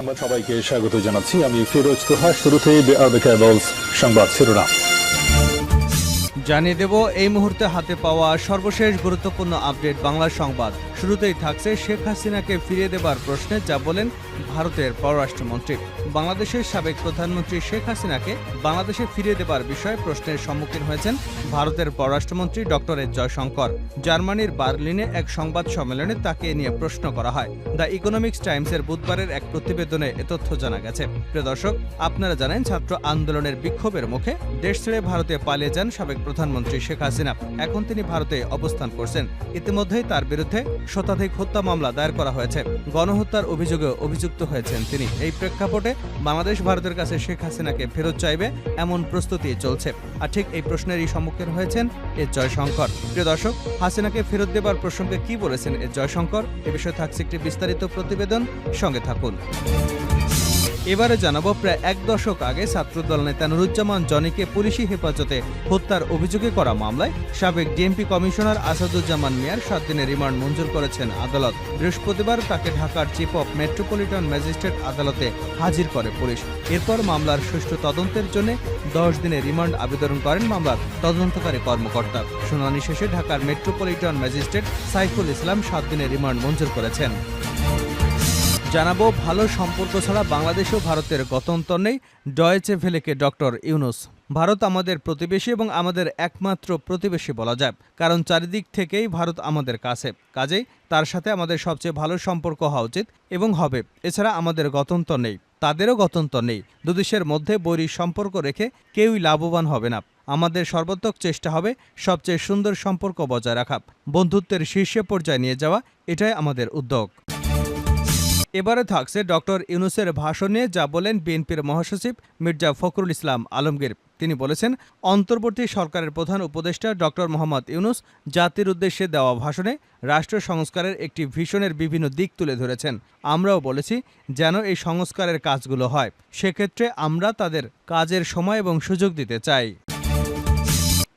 সংবাদ সবাইকে স্বাগত জানাচ্ছি। আমি ফিরোজ তোহা। শুরুতেই সংবাদ শিরোনাম জানিয়ে দেব এই মুহূর্তে হাতে পাওয়া সর্বশেষ গুরুত্বপূর্ণ আপডেট বাংলা সংবাদ। শুরুতেই থাকছে শেখ হাসিনাকে ফিরিয়ে দেবার প্রশ্নে যা বলেন ভারতের পররাষ্ট্রমন্ত্রী। বাংলাদেশের সাবেক প্রধানমন্ত্রী শেখ হাসিনাকে বাংলাদেশে ফিরিয়ে দেবার বিষয়ে প্রশ্নের সম্মুখীন হয়েছেন ভারতের পররাষ্ট্রমন্ত্রী ডক্টর এস জয়শঙ্কর। জার্মানির বার্লিনে এক সংবাদ সম্মেলনে তাকে নিয়ে প্রশ্ন করা হয়। দ্য ইকোনমিক্স টাইমসের বুধবারের এক প্রতিবেদনে এ তথ্য জানা গেছে। প্রিয় দর্শক, আপনারা জানেন ছাত্র আন্দোলনের বিক্ষোভের মুখে দেশ ছেড়ে ভারতে পালিয়ে যান সাবেক প্রধানমন্ত্রী শেখ হাসিনা। এখন তিনি ভারতে অবস্থান করছেন। ইতিমধ্যেই তার বিরুদ্ধে শতাধিক হত্যা মামলা দায়ের করা হয়েছে। গণহত্যার অভিযোগে অভিযুক্ত হয়েছেন তিনি। এই প্রেক্ষাপটে বাংলাদেশ ভারতের কাছে শেখ হাসিনাকে ফেরত চাইবে এমন প্রস্তুতি চলছে। আর ঠিক এই প্রশ্নেরই সম্মুখীন হয়েছেন এস জয়শঙ্কর। প্রিয় দর্শক, হাসিনাকে ফেরত দেবার প্রসঙ্গে কি বলেছেন এস জয়শঙ্কর, এ বিষয়ে থাকছে একটি বিস্তারিত প্রতিবেদন। সঙ্গে থাকুন। এবারে জানাবো, প্রায় এক দশক আগে ছাত্রদল নেতা নুরুজ্জামান জনিকে পুলিশি হেফাজতে হত্যার অভিযোগে করা মামলায় সাবেক ডিএমপি কমিশনার আসাদুজ্জামান মিয়ার 7 দিনের রিমান্ড মঞ্জুর করেছেন আদালত। বৃহস্পতিবার তাকে ঢাকার চিফ অব মেট্রোপলিটন ম্যাজিস্ট্রেট আদালতে হাজির করে পুলিশ। এরপর মামলার সুষ্ঠু তদন্তের জন্য 10 দিনের রিমান্ড আবেদন করেন মামলার তদন্তকারী কর্মকর্তা। শুনানি শেষে ঢাকার মেট্রোপলিটন ম্যাজিস্ট্রেট সাইফুল ইসলাম 7 দিনের রিমান্ড মঞ্জুর করেছেন। জানাবো, ভালো সম্পর্ক ছাড়া বাংলাদেশ ও ভারতের গত্যন্তর নেই, ডয়েচে ভেলেকে ডক্টর ইউনুস। ভারত আমাদের প্রতিবেশী এবং আমাদের একমাত্র প্রতিবেশী বলা যায়, কারণ চারিদিক থেকেই ভারত আমাদের কাছে। কাজেই তার সাথে আমাদের সবচেয়ে ভালো সম্পর্ক হওয়া উচিত এবং হবে। এছাড়া আমাদের গত্যন্তর নেই, তাদেরও গত্যন্তর নেই। দুদেশের মধ্যে বৈরী সম্পর্ক রেখে কেউই লাভবান হবে না। আমাদের সর্বাত্মক চেষ্টা হবে সবচেয়ে সুন্দর সম্পর্ক বজায় রাখা, বন্ধুত্বের শীর্ষে পর্যায়ে নিয়ে যাওয়া। এটাই আমাদের উদ্যোগ। এবারে থাকছে ডক্টর ইউনুসের ভাষণ নিয়ে যা বলেন বিএনপির মহাসচিব মির্জা ফখরুল ইসলাম আলমগীর। তিনি বলেছেন, অন্তর্বর্তী সরকারের প্রধান উপদেষ্টা ডক্টর মোহাম্মদ ইউনুস জাতির উদ্দেশ্যে দেওয়া ভাষণে রাষ্ট্র সংস্কারের একটি ভিশনের বিভিন্ন দিক তুলে ধরেছেন। আমরাও বলেছি যেন এই সংস্কারের কাজগুলো হয়। সেক্ষেত্রে আমরা তাদের কাজের সময় এবং সুযোগ দিতে চাই।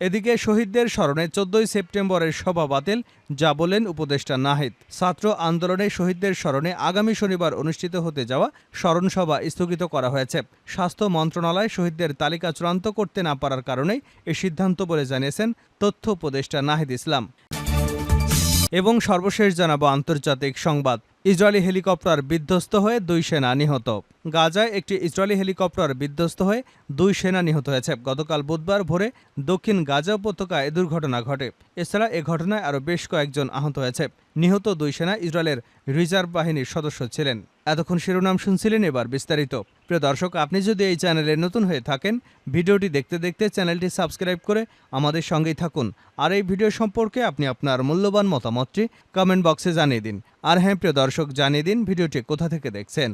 এদিকে শহীদদের স্মরণে 14 সেপ্টেম্বরের সভা বাতিল, যা বলেন উপদেষ্টা নাহিদ। ছাত্র আন্দোলনে শহীদদের স্মরণে আগামী শনিবার অনুষ্ঠিত হতে যাওয়া স্মরণ সভা স্থগিত করা হয়েছে। স্বাস্থ্য মন্ত্রণালয় শহীদদের তালিকা চূড়ান্ত করতে না পারার কারণেই এ সিদ্ধান্ত বলে জানিয়েছেন তথ্য উপদেষ্টা নাহিদ ইসলাম। এবং সর্বশেষ জানাবো আন্তর্জাতিক সংবাদ। ইসরায়েলি হেলিকপ্টার বিধ্বস্ত হয়ে 2 সেনা নিহত। গাজায় একটি ইসরায়েলি হেলিকপ্টার বিধ্বস্ত হয়ে 2 সেনা নিহত হয়েছে। গতকাল বুধবার ভোরে দক্ষিণ গাজা উপত্যকায় এ দুর্ঘটনা ঘটে। এছাড়া এ ঘটনায় আরও বেশ কয়েকজন আহত হয়েছে। নিহত 2 সেনা ইসরায়েলের রিজার্ভ বাহিনীর সদস্য ছিলেন। এতক্ষণ শিরোনাম শুনছিলেন, এবার বিস্তারিত। প্রিয় দর্শক, আপনি যদি এই চ্যানেলে নতুন হয়ে থাকেন, ভিডিওটি দেখতে দেখতে চ্যানেলটি সাবস্ক্রাইব করে আমাদের সঙ্গেই থাকুন। আর এই ভিডিও সম্পর্কে আপনি আপনার মূল্যবান মতামতটি কমেন্ট বক্সে জানিয়ে দিন। আর হ্যাঁ প্রিয় দর্শক, জানিয়ে দিন ভিডিওটি কোথা থেকে দেখছেন।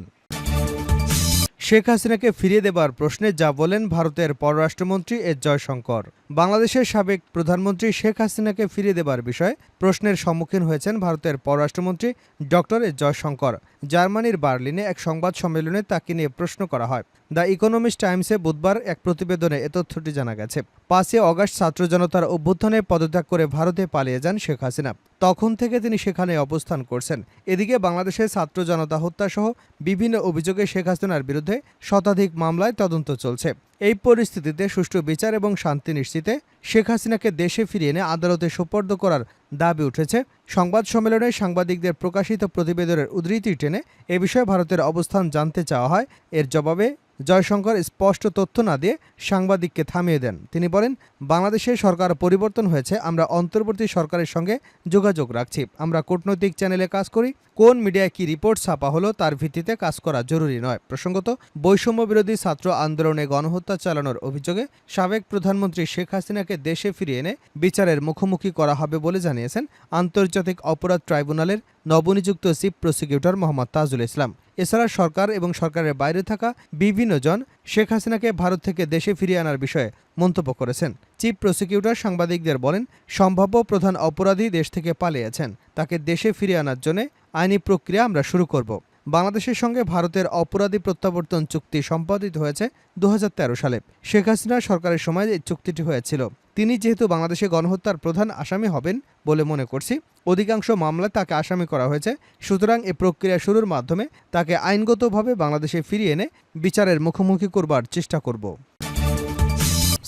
শেখ হাসিনাকে ফিরিয়ে দেবার প্রশ্নে যা বলেন ভারতের পররাষ্ট্রমন্ত্রী এস জয়শঙ্কর। বাংলাদেশের সাবেক প্রধানমন্ত্রী শেখ হাসিনাকে ফিরিয়ে দেবার বিষয়ে প্রশ্নের সম্মুখীন হয়েছেন ভারতের পররাষ্ট্রমন্ত্রী ডক্টর এস জয়শঙ্কর। জার্মানির বার্লিনে এক সংবাদ সম্মেলনে তাকে নিয়ে প্রশ্ন করা হয়। দ্য ইকোনমিক্স টাইমসে বুধবার এক প্রতিবেদনে এ তথ্যটি জানা গেছে। 5 আগস্ট ছাত্র জনতার অভ্যুত্থানে পদত্যাগ করে ভারতে পালিয়ে যান শেখ হাসিনা। তখন থেকে তিনি সেখানে অবস্থান করছেন। এদিকে বাংলাদেশের ছাত্র জনতা হত্যাসহ বিভিন্ন অভিযোগে শেখ হাসিনার বিরুদ্ধে শতাধিক মামলায় তদন্ত চলছে। এই পরিস্থিতিতে সুষ্ঠু বিচার এবং শান্তি নিশ্চিতে শেখ হাসিনাকে দেশে ফিরিয়ে এনে আদালতে সোপর্দ করার দাবি উঠেছে। সংবাদ সম্মেলনে সাংবাদিকদের প্রকাশিত প্রতিবেদনের উদ্ধৃতি টেনে এ বিষয়ে ভারতের অবস্থান জানতে চাওয়া হয়। এর জবাবে জয়শঙ্কর স্পষ্ট তথ্য না দিয়ে সাংবাদিককে থামিয়ে দেন। তিনি বলেন, বাংলাদেশে সরকার পরিবর্তন হয়েছে, আমরা অন্তর্বর্তী সরকারের সঙ্গে যোগাযোগ রাখছি। আমরা কূটনৈতিক চ্যানেলে কাজ করি। কোন মিডিয়ায় কি রিপোর্ট ছাপা হলো তার ভিত্তিতে কাজ করা জরুরি নয়। প্রসঙ্গত, বৈষম্য বিরোধী ছাত্র আন্দোলনে গণহত্যা চালানোর অভিযোগে সাবেক প্রধানমন্ত্রী শেখ হাসিনাকে দেশে ফিরিয়ে এনে বিচারের মুখোমুখি করা হবে বলে জানিয়েছেন আন্তর্জাতিক অপরাধ ট্রাইব্যুনালের নবনিযুক্ত চিফ প্রসিকিউটর মোহাম্মদ তাজুল ইসলাম। এছাড়া সরকার এবং সরকারের বাইরে থাকা বিভিন্ন জন শেখ হাসিনাকে ভারত থেকে দেশে ফিরিয়ে আনার বিষয়ে মন্তব্য করেছেন। চিফ প্রসিকিউটর সাংবাদিকদের বলেন, সম্ভাব্য প্রধান অপরাধী দেশ থেকে পালিয়েছেন, তাকে দেশে ফিরিয়ে আনার জন্য আইনি প্রক্রিয়া আমরা শুরু করব। বাংলাদেশের সঙ্গে ভারতের অপরাধী প্রত্যাবর্তন চুক্তি সম্পাদিত হয়েছে 2013 সালে। শেখ হাসিনা সরকারের সময় এই চুক্তিটি হয়েছিল। তিনি যেহেতু বাংলাদেশে গণহত্যার প্রধান আসামি হবেন বলে মনে করছি, অধিকাংশ মামলায় তাকে আসামি করা হয়েছে। সুতরাং এ প্রক্রিয়া শুরুর মাধ্যমে তাকে আইনগতভাবে বাংলাদেশে ফিরিয়ে এনে বিচারের মুখোমুখি করবার চেষ্টা করব।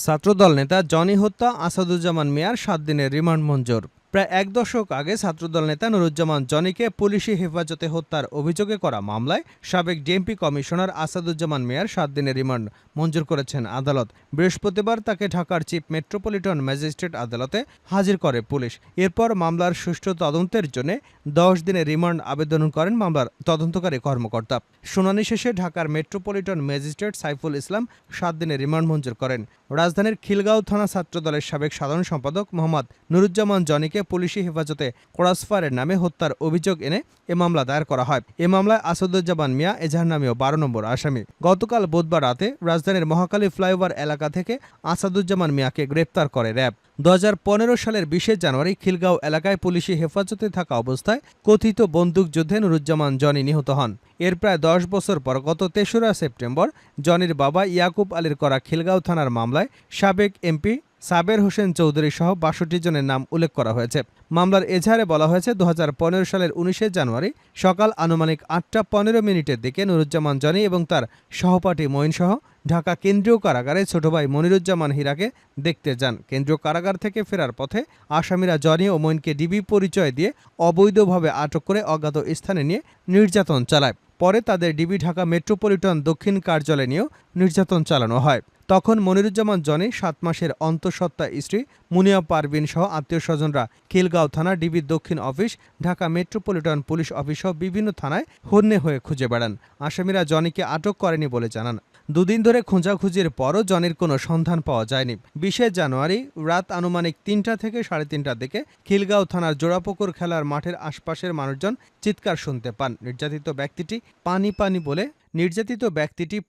ছাত্রদল নেতা জনি হত্যা আসাদুজ্জামান মিয়ার 7 দিনের রিমান্ড মঞ্জুর। প্রায় এক দশক আগে ছাত্রদল নেতা নুরুজ্জামান জনিকে পুলিশি হেফাজতে হত্যার অভিযোগে করা মামলায় সাবেক ডিএমপি কমিশনার আসাদুজ্জামান মিয়ার 7 দিনের রিমান্ড মঞ্জুর করেছেন আদালত। বৃহস্পতিবার তাকে ঢাকার চিফ মেট্রোপলিটন ম্যাজিস্ট্রেট আদালতে হাজির করে পুলিশ। এরপর মামলার সুষ্ঠু তদন্তের জন্য 10 দিনের রিমান্ড আবেদন করেন মামলার তদন্তকারী কর্মকর্তা। শুনানি শেষে ঢাকার মেট্রোপলিটন ম্যাজিস্ট্রেট সাইফুল ইসলাম 7 দিনের রিমান্ড মঞ্জুর করেন। রাজধানীর খিলগাঁও থানা ছাত্রদলের সাবেক সাধারণ সম্পাদক মোহাম্মদ নুরুজ্জামান জনিকে পুলিশি হেফাজতে ক্রসফায়ারের নামে হত্যার অভিযোগ এনে এ মামলা দায়ের করা হয়। এ মামলায় আসাদুজ্জামান মিয়া এজাহার নামীয় 12 নম্বর আসামি। গতকাল বুধবার রাতে রাজধানীর মহাখালী ফ্লাইওভার এলাকা থেকে আসাদুজ্জামান মিয়াকে গ্রেপ্তার করে র্যাব। 2015 সালের 20 জানুয়ারি খিলগাঁও এলাকায় পুলিশি হেফাজতে থাকা অবস্থায় কথিত বন্দুকযুদ্ধে নুরুজ্জামান জনি নিহত হন। এর প্রায় 10 বছর পর গত 3রা সেপ্টেম্বর জনির বাবা ইয়াকুব আলীর করা খিলগাঁও থানার মামলায় সাবেক এমপি সাবের হোসেন চৌধুরী সহ 62 জনের নাম উল্লেখ করা হয়েছে। মামলার এজাহারে বলা হয়েছে 2015 সালের 19 জানুয়ারি সকাল আনুমানিক 8টা 15 মিনিটের দিকে নুরুজ্জামান জনি এবং তার সহপাঠী মঈন সহ ঢাকা কেন্দ্রীয় কারাগারে ছোট ভাই মনিরুজ্জামান হীরাকে দেখতে যান। কেন্দ্রীয় কারাগার থেকে ফেরার পথে আসামিরা জনি ও মঈনকে ডিবি পরিচয় দিয়ে অবৈধভাবে আটক করে অজ্ঞাত স্থানে নিয়ে নির্যাতন চালায়। পরে তাদের ডিবি ঢাকা মেট্রোপলিটন দক্ষিণ কার্যালয়ে নিয়েও নির্যাতন চালানো হয়। তখন মনিরুজ্জামান জনি 7 মাসের অন্তঃসত্ত্বা স্ত্রী মুনিয়া পারভিন সহ আত্মীয় স্বজনরা খিলগাঁও থানা ডিবির দক্ষিণ office, Dhaka metropolitan police office সহ বিভিন্ন থানায় হন্যে হয়ে খুঁজে বেড়ান। আসামিরা জনিকে আটক করেনি বলে জানান। 2 দিন ধরে খোঁজাখুঁজির পরও জনির কোনো সন্ধান পাওয়া যায়নি। 20 জানুয়ারি রাত আনুমানিক 3টা থেকে 3:30টার দিকে খিলগাঁও থানার জোড়াপুকুর খেলার মাঠের আশপাশের মানুষজন চিৎকার শুনতে পান। নির্যাতিত ব্যক্তিটি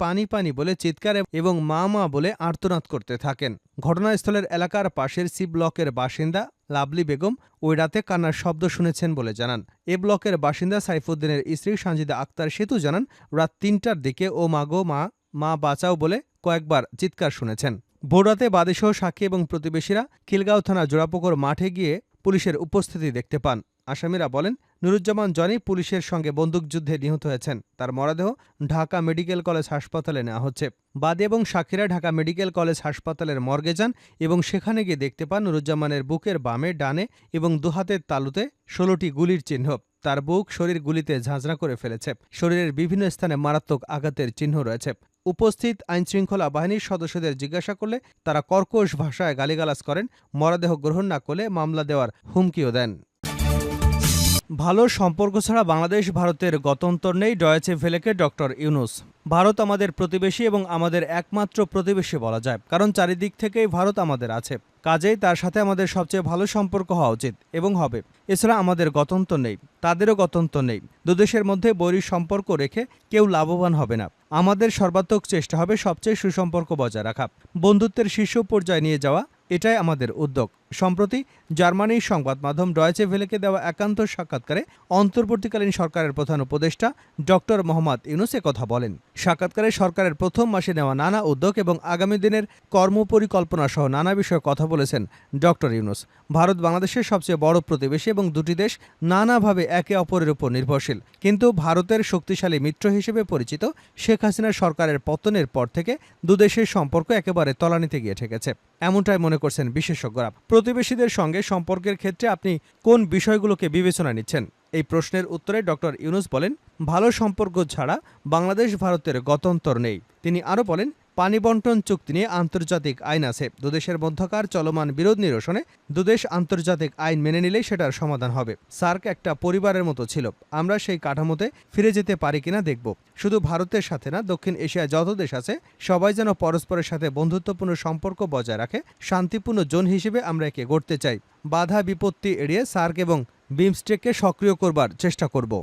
পানি পানি বলে চিৎকার এবং মা মা বলে আর্তনাদ করতে থাকেন। ঘটনাস্থলের এলাকার পাশের সি ব্লকের বাসিন্দা লাভলি বেগম ওই রাতে কান্নার শব্দ শুনেছেন বলে জানান। এ ব্লকের বাসিন্দা সাইফুদ্দিনের স্ত্রী সানজিদা আক্তার সেতু জানান, রাত 3টার দিকে ও মাগো মা বাঁচাও বলে কয়েকবার চিৎকার শুনেছেন। ভোররাতে বাদীসহ সাক্ষী এবং প্রতিবেশীরা খিলগাঁও থানা জোড়াপুকুর মাঠে গিয়ে পুলিশের উপস্থিতি দেখতে পান। আসামিরা বলেন, নুরুজ্জামান জনি পুলিশের সঙ্গে বন্দুকযুদ্ধে নিহত হয়েছেন। তার মরদেহ ঢাকা মেডিকেল কলেজ হাসপাতালে নেওয়া হচ্ছে। বাদী এবং সাক্ষীরা ঢাকা মেডিকেল কলেজ হাসপাতালের মর্গে যান এবং সেখানে গিয়ে দেখতে পান নুরুজ্জামানের বুকের বামে, ডানে এবং দুহাতের তালুতে 16টি গুলির চিহ্ন। তার বুক, শরীর গুলিতে ঝাঁঝরা করে ফেলেছে। শরীরের বিভিন্ন স্থানে মারাত্মক আঘাতের চিহ্ন রয়েছে। উপস্থিত আইনশৃঙ্খলা বাহিনীর সদস্যদের জিজ্ঞাসা করলে তারা কর্কশ ভাষায় গালিগালাজ করেন। মরদেহ গ্রহণ না করলে মামলা দেওয়ার হুমকিও দেন। ভালো সম্পর্ক ছাড়া বাংলাদেশ ভারতের গত্যন্তর নেই, ডয়েচে ভেলেকে ডক্টর ইউনুস। ভারত আমাদের প্রতিবেশী এবং আমাদের একমাত্র প্রতিবেশী বলা যায়, কারণ চারিদিক থেকেই ভারত আমাদের আছে। কাজেই তার সাথে আমাদের সবচেয়ে ভালো সম্পর্ক হওয়া উচিত এবং হবে। এছাড়া আমাদের গত্যন্তর নেই, তাদেরও গত্যন্তর নেই। দুদেশের মধ্যে বৈরী সম্পর্ক রেখে কেউ লাভবান হবে না। আমাদের সর্বাত্মক চেষ্টা হবে সবচেয়ে সুসম্পর্ক বজায় রাখা, বন্ধুত্বের শীর্ষ পর্যায়ে নিয়ে যাওয়া। এটাই আমাদের উদ্যোগ। সম্প্রতি জার্মানির সংবাদ মাধ্যম ডয়েচে ভেলেকে দেওয়া একান্ত সাক্ষাৎকারে অন্তর্বর্তীকালীন সরকারের প্রধান উপদেষ্টা ডক্টর মোহাম্মদ ইউনুস কথা বলেন। সাক্ষাৎকারে সরকারের প্রথম মাসে নেওয়া নানা উদ্যোগ এবং আগামী দিনের কর্মপরিকল্পনা সহ নানা বিষয়ে কথা বলেছেন ডক্টর ইউনুস। ভারত বাংলাদেশের সবচেয়ে বড় প্রতিবেশী এবং দুটি দেশ নানাভাবে একে অপরের উপর নির্ভরশীল। কিন্তু ভারতের শক্তিশালী মিত্র হিসেবে পরিচিত শেখ হাসিনার সরকারের পতনের পর থেকে দুদেশের সম্পর্ক একেবারে তলানিতে গিয়ে ঠেকেছে, এমনটাই মনে করছেন বিশেষজ্ঞরা। প্রতিবেশীদের সঙ্গে সম্পর্কের ক্ষেত্রে আপনি কোন বিষয়গুলোকে বিবেচনা নিচ্ছেন? এই প্রশ্নের উত্তরে ডক্টর ইউনুস বলেন, ভালো সম্পর্ক ছাড়া বাংলাদেশ ভারতের গত্যন্তর নেই। তিনি আরও বলেন, পানি বন্টন চুক্তি নিয়ে আন্তর্জাতিক আইন আছে। দুদেশের মধ্যকার চলমান বিরোধ নিরসনে দুদেশ আন্তর্জাতিক আইন মেনে নিলেই সেটার সমাধান হবে। সার্ক একটা পরিবারের মতো ছিল। আমরা সেই কাঠামোতে ফিরে যেতে পারি কিনা দেখব। শুধু ভারতের সাথে না, দক্ষিণ এশিয়ায় যত দেশ আছে সবাই যেন পরস্পরের সাথে বন্ধুত্বপূর্ণ সম্পর্ক বজায় রাখে। শান্তিপূর্ণ জোন হিসেবে আমরা একে গড়তে চাই। বাধা বিপত্তি এড়িয়ে সার্ক এবং বিমস্টেককে সক্রিয় করবার চেষ্টা করব।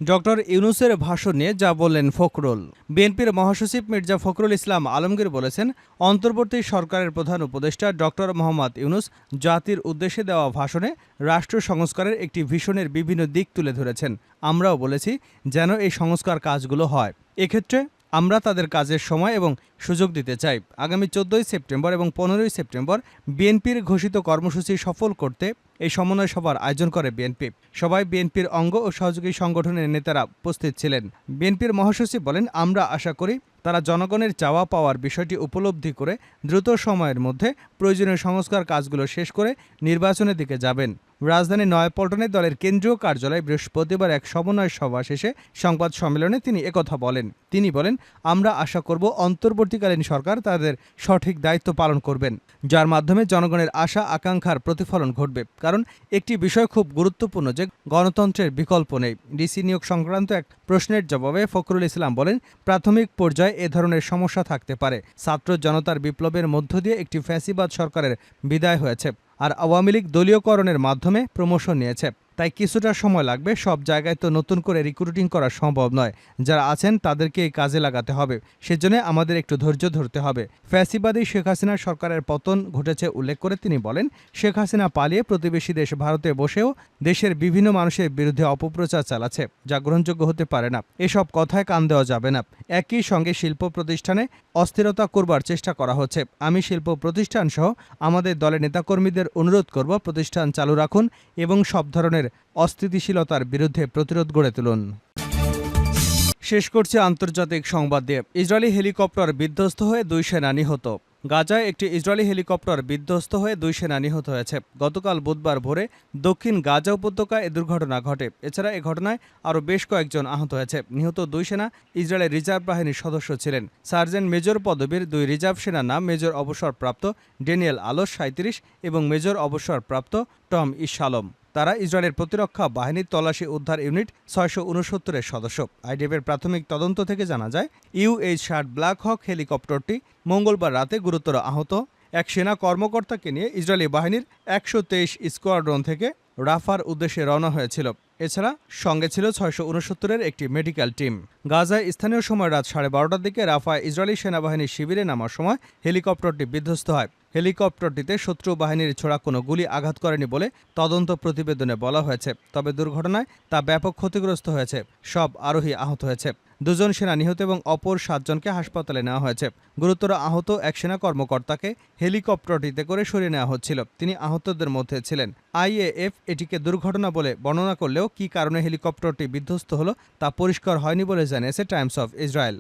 ডক্টর ইউনুসের ভাষণ নিয়ে যা বললেন ফখরুল। বিএনপির মহাসচিব মির্জা ফখরুল ইসলাম আলমগীর বলেছেন, অন্তর্বর্তী সরকারের প্রধান উপদেষ্টা ডক্টর মোহাম্মদ ইউনুস জাতির উদ্দেশ্যে দেওয়া ভাষণে রাষ্ট্র সংস্কারের একটি ভিশনের বিভিন্ন দিক তুলে ধরেছেন। আমরাও বলেছি যেন এই সংস্কার কাজগুলো হয়। এক্ষেত্রে আমরা তাদের কাজের সময় এবং সুযোগ দিতে চাই। আগামী 14 সেপ্টেম্বর এবং 15 সেপ্টেম্বর বিএনপির ঘোষিত কর্মসূচি সফল করতে এই সমন্বয় সভার আয়োজন করে বিএনপি। সবাই বিএনপির অঙ্গ ও সহযোগী সংগঠনের নেতারা উপস্থিত ছিলেন। বিএনপির মহাসচিব বলেন, আমরা আশা করি তারা জনগণের চাওয়া পাওয়ার বিষয়টি উপলব্ধি করে দ্রুত সময়ের মধ্যে প্রয়োজনীয় সংস্কার কাজগুলো শেষ করে নির্বাচনের দিকে যাবেন। রাজধানীর নয়াপল্টনে দলের কেন্দ্রীয় কার্যালয়ে বৃহস্পতিবার এক সমন্বয় সভা শেষে সংবাদ সম্মেলনে তিনি একথা বলেন। তিনি বলেন, আমরা আশা করব অন্তর্বর্তীকালীন সরকার তাদের সঠিক দায়িত্ব পালন করবেন, যার মাধ্যমে জনগণের আশা আকাঙ্ক্ষার প্রতিফলন ঘটবে। কারণ একটি বিষয় খুব গুরুত্বপূর্ণ যে গণতন্ত্রের বিকল্প নেই। ডিসি নিয়োগ সংক্রান্ত এক প্রশ্নের জবাবে ফখরুল ইসলাম বলেন, প্রাথমিক পর্যায়ে এ ধরনের সমস্যা থাকতে পারে। ছাত্র জনতার বিপ্লবের মধ্য দিয়ে একটি ফ্যাসিবাদ সরকারের বিদায় হয়েছে, আর আওয়ামী লীগ দলীয়করণের মাধ্যমে প্রমোশন নিয়েছে। তাই কিছুটা সময় লাগবে। সব জায়গায় তো নতুন করে রিক্রুটিং করা সম্ভব নয়। যারা আছেন তাদেরকে এই কাজে লাগাতে হবে। সেজন্য আমাদের একটু ধৈর্য ধরতে হবে। ফ্যাসিবাদী শেখ হাসিনা সরকারের পতন ঘটেছে উল্লেখ করে তিনি বলেন, শেখ হাসিনা পালিয়ে প্রতিবেশী দেশ ভারতে বসেও দেশের বিভিন্ন মানুষের বিরুদ্ধে অপপ্রচার চালাচ্ছে, যা গ্রহণযোগ্য হতে পারে না। এসব কথায় কান দেওয়া যাবে না। একই সঙ্গে শিল্প প্রতিষ্ঠানে অস্থিরতা করবার চেষ্টা করা হচ্ছে। আমি শিল্প প্রতিষ্ঠান সহ আমাদের দলের নেতাকর্মীদের অনুরোধ করব, প্রতিষ্ঠান চালু রাখুন এবং সব ধরনের অস্থিতিশীলতার বিরুদ্ধে প্রতিরোধ গড়ে তুলুন। শেষ করছে আন্তর্জাতিক সংবাদ দিয়ে। ইসরায়েলি হেলিকপ্টার বিধ্বস্ত হয়ে 2 সেনা নিহত। গাজায় একটি ইসরায়েলি হেলিকপ্টার বিধ্বস্ত হয়ে 2 সেনা নিহত হয়েছে। গতকাল বুধবার ভোরে দক্ষিণ গাজা উপত্যকায় এ দুর্ঘটনা ঘটে। এছাড়া এ ঘটনায় আরও বেশ কয়েকজন আহত হয়েছে। নিহত 2 সেনা ইসরায়েলের রিজার্ভ বাহিনীর সদস্য ছিলেন। সার্জেন্ট মেজর পদবীর 2 রিজার্ভ সেনার নাম মেজর অবসরপ্রাপ্ত ড্যানিয়েল আলোস 37 এবং মেজর অবসরপ্রাপ্ত টম ইশালম। তারা ইসরায়েলের প্রতিরক্ষা বাহিনীর তল্লাশি উদ্ধার ইউনিট 669-এর সদস্য। আইডিএফের প্রাথমিক তদন্ত থেকে জানা যায়, UH-60 ব্ল্যাক হক হেলিকপ্টারটি মঙ্গলবার রাতে গুরুতর আহত এক সেনা কর্মকর্তাকে নিয়ে ইসরায়েলি বাহিনীর 123 স্কোয়াড্রন থেকে রাফার উদ্দেশ্যে রওনা হয়েছিল। এছাড়া সঙ্গে ছিল 669-এর একটি মেডিকেল টিম। গাজায় স্থানীয় সময় রাত 12:30টার দিকে রাফায় ইসরায়েলি সেনাবাহিনীর শিবিরে নামার সময় হেলিকপ্টারটি বিধ্বস্ত হয়। হেলিকপ্টারটিতে শত্রু বাহিনীর ছোড়া কোনো গুলি আঘাত করেনি বলে তদন্ত প্রতিবেদনে বলা হয়েছে। তবে দুর্ঘটনায় তা ব্যাপক ক্ষতিগ্রস্ত হয়েছে। সব আরোহী আহত হয়েছে। 2 জন সেনা নিহত এবং অপর 7 জনকে হাসপাতালে নেওয়া হয়েছে। গুরুতর আহত এক সেনা কর্মকর্তাকে হেলিকপ্টারটিতে করে সরিয়ে নেওয়া হচ্ছিল। তিনি আহতদের মধ্যে ছিলেন। IAF এটিকে দুর্ঘটনা বলে বর্ণনা করলেও কী কারণে হেলিকপ্টারটি বিধ্বস্ত হলো তা পরিষ্কার হয়নি বলে জানিয়েছে টাইমস অফ ইসরায়েল।